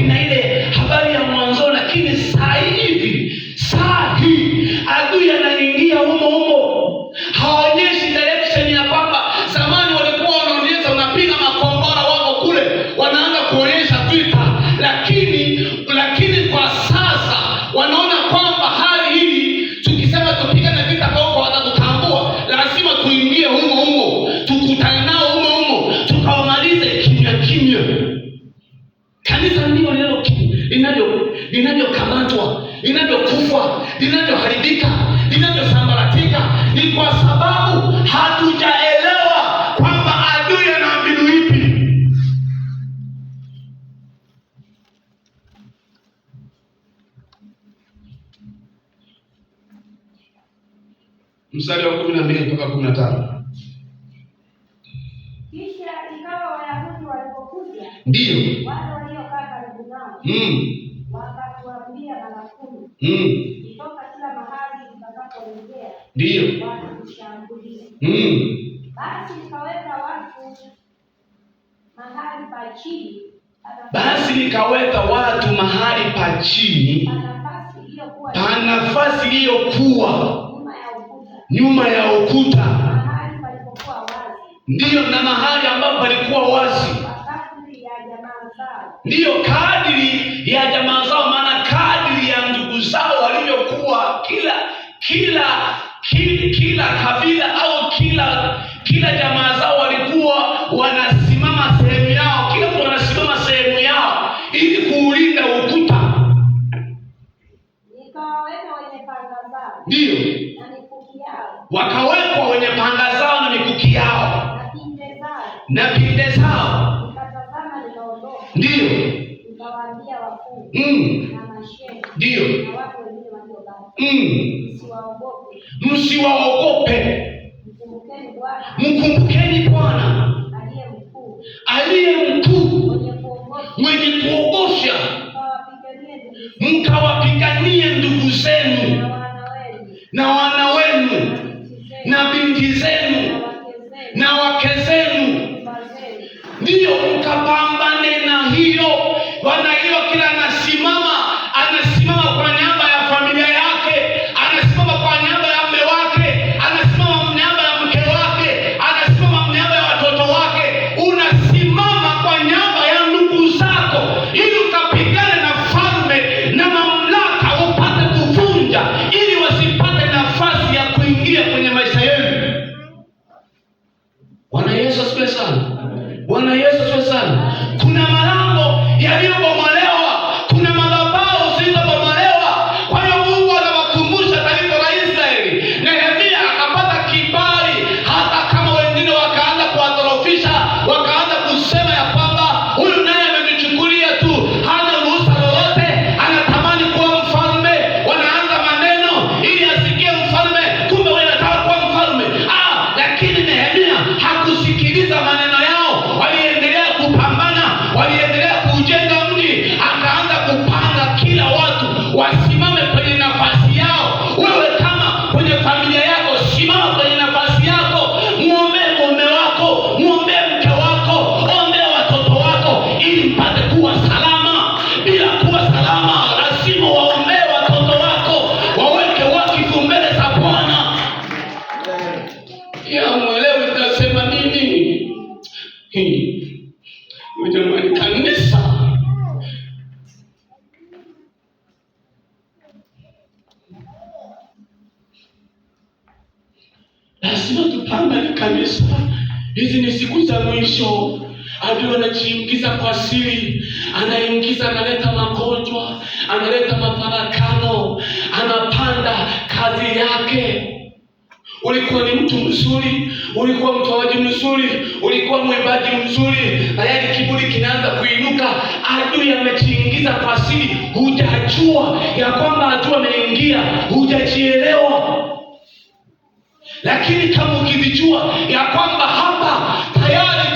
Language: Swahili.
na ile habari ya mwanzo, lakini saa hii adui anaingia humo. Haonyeshi direction ya kwamba zamani walikuwa wanaonyesha unapiga makombora wako kule, wanaanza kuonyesha vita, lakini kwa sasa wanaona kwamba hali hii tukisema tupigane vita kwa huko watatutambua, lazima tuingie humo, tukutane nao humo, tukawamalize kimya. Kanisa ndio linavyokamatwa, linavyokufa, linavyoharibika, linavyosambaratika, ni kwa sababu hatujaelewa kwamba adui ana mbinu ipi. Mstari wa 12 mpaka 15. Kisha ikawa Wayahudi walipokuja, ndio wale waliokaa karibu nao, wakatuambia barafumu, kutoka kila mahali tutakapoingia, ndio watushambulie. Basi nikaweka watu mahali pa chini, pa nafasi iliyokuwa nyuma ya ukuta, mahali palipokuwa wazi, ndio, na mahali ambapo palikuwa wazi, ndio kadiri ya jamaa zao, maana kadiri ya ndugu zao walivyokuwa, kila kabila au kila jamaa zao walikuwa wanasimama sehemu yao, kila mtu anasimama sehemu yao ili kuulinda ukuta. Nikawaweka wenye panga zao, ndio, na mikuki yao, wakawekwa wenye panga zao na mikuki yao na pinde zao. Nikatazama nikaondoka, ndio, nikawaambia wakuu na mashehe ndio, na watu wengine waliobaki, msiwaogope, mkumbukeni Bwana aliye mkuu, mwenye kuogosha, mkawapiganie ndugu zenu na wana wenu na binti zenu na wake zenu, ndio mkapambane na hiyo. Bwana hiyo, kila anasimama kwa niaba ya familia yake, anasimama kwa niaba ya mume wake, anasimama niaba ya mke wake, anasimama niaba ya watoto wake. Unasimama kwa niaba ya ndugu zako ili ukapigane na falme na mamlaka, upate kuvunja ili wasipate nafasi ya kuingia kwenye maisha yenu. Bwana Yesu asifiwe sana. Bwana Yesu asifiwe sana. Kuna malango yaliyobomolewa, kuna madhabahu zilizobomolewa. Kwa hiyo Mungu anawakumbusha taifa la Israeli. Nehemia akapata kibali, hata kama wengine wakaanza kuwadhoofisha, wakaanza kusema ya kwamba huyu naye amejichukulia tu, hana ruhusa lolote, anatamani kuwa mfalme. Wanaanza maneno ili asikie mfalme, kumbe wewe unataka kuwa mfalme. Lakini Nehemia hakusikiliza maneno yao, waliendelea kupambana, waliendelea kujenga mji. Akaanza kupanga kila watu wasimame kwenye nafasi yao. Wewe kama kwenye familia yako, simama kwenye nafasi yako, muombee mume wako, muombee mke wako, ombea watoto wako ili mpate kuwa salama. Bila kuwa salama, lazima waombee watoto wako, waweke wakifu mbele za Bwana. Mwelewe nitasema nini? Jamani, kanisa lazima tupambane kanisa. Hizi ni siku za mwisho. Adui anajiingiza kwa siri, anaingiza, analeta magonjwa, analeta mafarakano, anapanda kazi yake. Ulikuwa ni mtu mzuri, ulikuwa mtoaji mzuri, ulikuwa mwimbaji mzuri, tayari kiburi kinaanza kuinuka. Adui amejiingiza kwa siri, hujajua ya kwamba adui ameingia, hujajielewa. Lakini kama ukijua ya kwamba hapa tayari